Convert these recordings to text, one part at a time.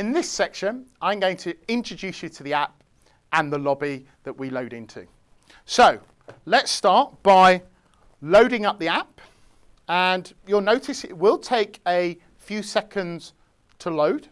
In this section, I'm going to introduce you to the app and the lobby that we load into. So let's start by loading up the app, and you'll notice it will take a few seconds to load.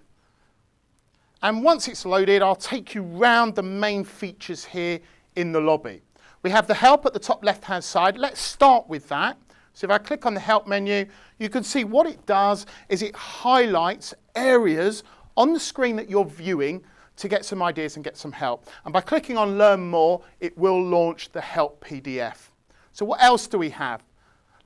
And once it's loaded, I'll take you round the main features here in the lobby. We have the help at the top left-hand side. Let's start with that. So if I click on the help menu, you can see what it does is it highlights areas on the screen that you're viewing to get some ideas and get some help. And by clicking on Learn More, it will launch the help PDF. So what else do we have?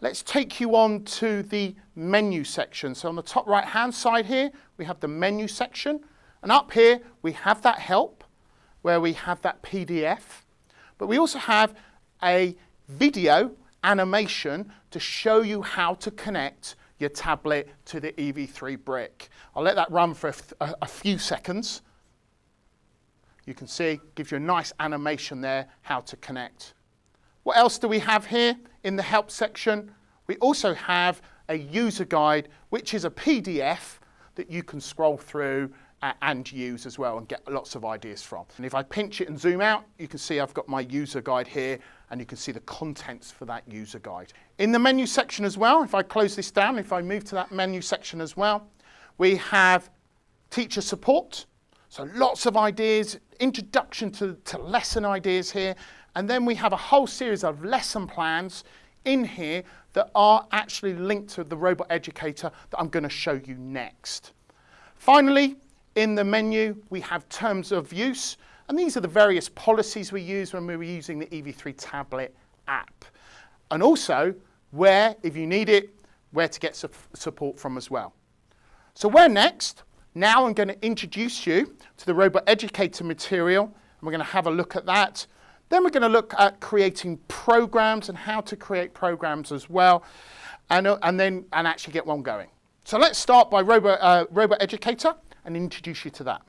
Let's take you on to the menu section. So on the top right-hand side here, we have the menu section. And up here, we have that help, where we have that PDF. But we also have a video animation to show you how to connect your tablet to the EV3 brick. I'll let that run for a few seconds. You can see, gives you a nice animation there, how to connect. What else do we have here in the help section? We also have a user guide, which is a PDF that you can scroll through and use as well and get lots of ideas from. And if I pinch it and zoom out, you can see I've got my user guide here, and you can see the contents for that user guide. In the menu section as well, if I close this down, if I move to that menu section as well, we have teacher support. So lots of ideas, introduction to lesson ideas here. And then we have a whole series of lesson plans in here that are actually linked to the robot educator that I'm going to show you next. Finally, in the menu, we have terms of use, and these are the various policies we use when we're using the EV3 tablet app. And also, where, if you need it, where to get support from as well. So where next? Now I'm going to introduce you to the robot educator material, and we're going to have a look at that. Then we're going to look at creating programs and how to create programs as well, and actually get one going. So let's start by robot educator and introduce you to that.